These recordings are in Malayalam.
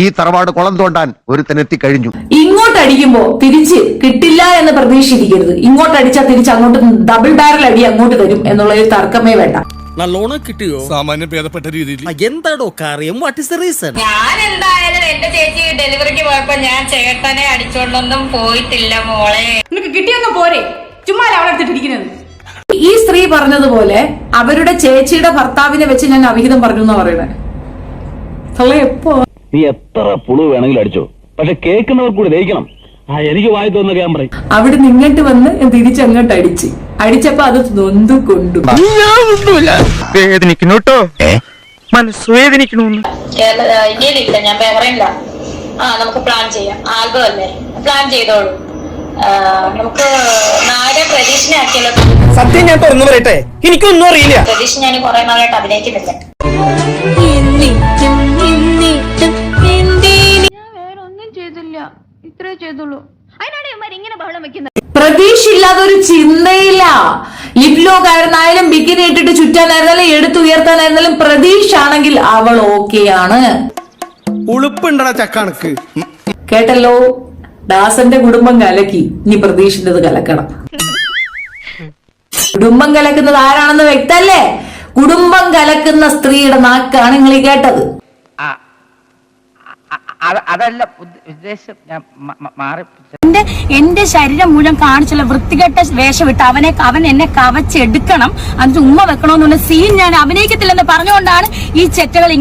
ഈ തറവാട് കുളം തോണ്ടാൻ ഒരുത്തനെത്തി കഴിഞ്ഞു. ഇങ്ങോട്ട് അടിക്കുമ്പോ തിരിച്ച് കിട്ടില്ല എന്ന് പ്രതീക്ഷിച്ചിരിക്കരുത്. ഇങ്ങോട്ട് അടിച്ചാൽ തിരിച്ച് അങ്ങോട്ട് ഡബിൾ ബാരൽ അടി അങ്ങോട്ട് തരും എന്നുള്ള ഒരു തർക്കമേ വേണ്ട. നല്ലോണം കിട്ടിയോ? സാമാന്യം ഭേദപ്പെട്ട രീതിയിൽ. എന്താടോ കാര്യം? What is the reason? ഞാൻ എന്തായാലും എന്റെ ചേച്ചി ഡെലിവറിക്ക് പോയപ്പോ ഞാൻ ചേട്ടനെ അടിച്ചോണ്ടൊന്നും പോയിട്ടില്ല മോളെ. നിനക്ക് കിട്ടിയൊക്കെ പോരെ, ചുമ്മാ അവളെ എടുത്തിട്ടിരിക്കുന്നത്. ഈ സ്ത്രീ പറഞ്ഞതുപോലെ അവരുടെ ചേച്ചിയുടെ ഭർത്താവിനെ വെച്ച് ഞാൻ അവിഹിതം പറഞ്ഞു എന്നാ പറയുന്നത്. എപ്പോ നീ എത്ര പുളു വേണമെങ്കിലും അടിച്ചോ, പക്ഷെ കേൾക്കുന്നവർ കൂടി ദഹിക്കണം. എനിക്ക് വായി തോന്നുന്ന ഞാൻ പറയും. അവിടെ ഇങ്ങോട്ട് വന്ന് തിരിച്ചങ്ങോട്ട് അടിച്ചപ്പോ അത് നൊന്തു കൊണ്ടു. വേദനിക്കുന്നു കേട്ടോ, മനസ്സ് വേദനിക്കണു. ഇന്ത്യയിലില്ല, ഞാൻ ബഹ്റൈനില്ല. നമുക്ക് പ്ലാൻ ചെയ്യാം. ആൽബം അല്ലേ, പ്ലാൻ ചെയ്തോളൂ. നമുക്ക് നാളെ പ്രതീക്ഷനെ ആക്കിയല്ലോ. സത്യം ഞാൻ തുറന്നു പറയട്ടെ, എനിക്കൊന്നും അറിയില്ല. പ്രതീക്ഷ ഞാൻ കുറെ നാളായിട്ട് അഭിനയിക്കുന്നില്ല. പ്രതീക്ഷയില്ലാതെ ഒരു ചിന്തയില്ല. ലിപ് ലോക്ക് ആയിരുന്നാലും ബിക്കിനി ഇട്ടിട്ട് ചുറ്റാനായിരുന്നാലും എടുത്തുയർത്താനായിരുന്നാലും പ്രതീക്ഷ ആണെങ്കിൽ അവൾ ഓക്കെയാണ്. ഉളുപ്പുണ്ടടാ ചക്കണക്ക്. കേട്ടല്ലോ, ദാസന്റെ കുടുംബം കലക്കി, ഇനി പ്രതീക്ഷിച്ചത് കലക്കണം. കുടുംബം കലക്കുന്നത് ആരാണെന്ന് വ്യക്തല്ലേ? കുടുംബം കലക്കുന്ന സ്ത്രീയുടെ നാക്കാണ് നിങ്ങൾ ഈ കേട്ടത്. അതല്ല ഉദ്ദേശം, ഞാൻ മാറി. എന്റെ ശരീരം മുഴുവൻ കാണിച്ചുള്ള വൃത്തികെട്ട വേഷം ഇട്ട് അവൻ എന്നെ കവച്ചെടുക്കണം, എന്നിട്ട് ഉമ്മ വെക്കണമെന്നുള്ള സീൻ ഞാൻ അഭിനയിക്കത്തില്ലെന്ന് പറഞ്ഞുകൊണ്ടാണ് ഈ ചെറ്റകൾ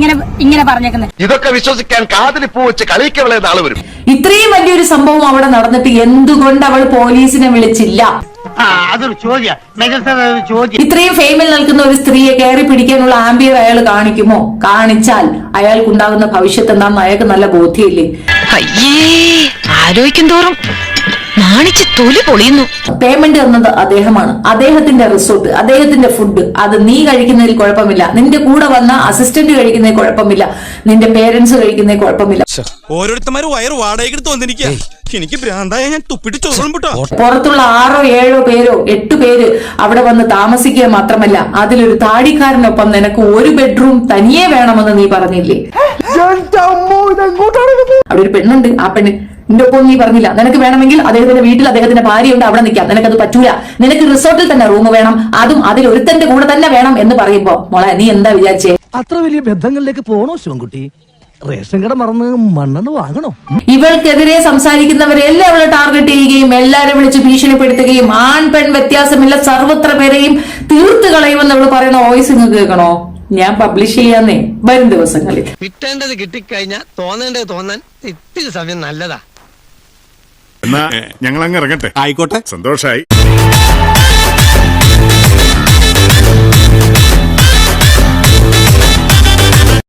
ഇങ്ങനെ പറഞ്ഞേക്കുന്നത്. ഇതൊക്കെ വിശ്വസിക്കാൻ കാതിൽ പൂ വെച്ച് കളിക്കവളെ നാളെ വരും. ഇത്രയും വലിയൊരു സംഭവം അവിടെ നടന്നിട്ട് എന്തുകൊണ്ട് അവൾ പോലീസിനെ വിളിച്ചില്ല? അതൊരു ചോദ്യം. ഇത്രയും ഫെയിമിൽ നിൽക്കുന്ന ഒരു സ്ത്രീയെ കയറി പിടിക്കാനുള്ള ആംബിയർ അയാൾ കാണിക്കുമോ? കാണിച്ചാൽ അയാൾക്കുണ്ടാകുന്ന ഭവിഷ്യത്ത് എന്താണെന്ന് അയാൾക്ക് നല്ല ബോധ്യമില്ലേ? ആലോചിക്കും തോറും നാണിച്ച് തൊലി പൊളിയുന്നു. പേയ്മെന്റ് തന്നത് അദ്ദേഹമാണ്, അദ്ദേഹത്തിന്റെ റിസോർട്ട്, അദ്ദേഹത്തിന്റെ ഫുഡ്. അത് നീ കഴിക്കുന്നതിൽ കുഴപ്പമില്ല, നിന്റെ കൂടെ വന്ന അസിസ്റ്റന്റ് കഴിക്കുന്നതിൽ കുഴപ്പമില്ല, നിന്റെ പേരൻസ് കഴിക്കുന്നതിൽ കുഴപ്പമില്ല. ഓരോരുത്തന്മാര് വയറ് വാടകയ്ക്ക് വന്നിരിക്കുക. എനിക്ക് ഭ്രാന്തായ ഞാൻ തുപ്പിട്ട് ചോറും പൊട്ടോ. പുറത്തുള്ള 6 7 പേരോ 8 പേര് അവിടെ വന്ന് താമസിക്കുക മാത്രമല്ല, അതിലൊരു താടിക്കാരനൊപ്പം നിനക്ക് ഒരു ബെഡ്റൂം തനിയെ വേണമെന്ന് നീ പറഞ്ഞില്ലേ? അവിടെ ഒരു പെണ്ണുണ്ട്, ആ പെണ്ണ് നിന്റെ ഒപ്പം നീ പറഞ്ഞില്ല. നിനക്ക് വേണമെങ്കിൽ അദ്ദേഹത്തിന്റെ വീട്ടിൽ അദ്ദേഹത്തിന്റെ ഭാര്യയുണ്ട്, അവിടെ നിൽക്കാം. നിനക്കത് പറ്റൂല, നിനക്ക് റിസോർട്ടിൽ തന്നെ റൂം വേണം, അതും അതിൽ ഒരുത്തന്റെ കൂടെ തന്നെ വേണം എന്ന് പറയുമ്പോ മോളെ നീ എന്താ വിചാരിച്ചേ? അത്ര വലിയ ബന്ധങ്ങളിലേക്ക് പോണോ ശിവൻകുട്ടി? റേഷൻ കട മറന്ന് മണ്ണെണ്ണ വാങ്ങണോ? ഇവൾക്കെതിരെ സംസാരിക്കുന്നവരെല്ലാം അവളെ ടാർഗറ്റ് ചെയ്യുകയും എല്ലാരും വിളിച്ച് ഭീഷണിപ്പെടുത്തുകയും ആൺ പെൺ വ്യത്യാസമില്ല സർവത്ര പേരെയും തീർത്ത് കളയുമെന്ന് അവള് പറയുന്ന വോയിസ് നിങ്ങൾക്ക് കേൾക്കണോ? ഞാൻ പബ്ലിഷ് ചെയ്യാന്നേ വരും ദിവസങ്ങളിൽ. കിട്ടേണ്ടത് കിട്ടിക്കഴിഞ്ഞാൽ തോന്നേണ്ടത് തോന്നാൻ ഇത്തിരി സമയം നല്ലതാ. ഞങ്ങൾ അങ്ങ് ഇറങ്ങട്ടെ. ആയിക്കോട്ടെ, സന്തോഷായി.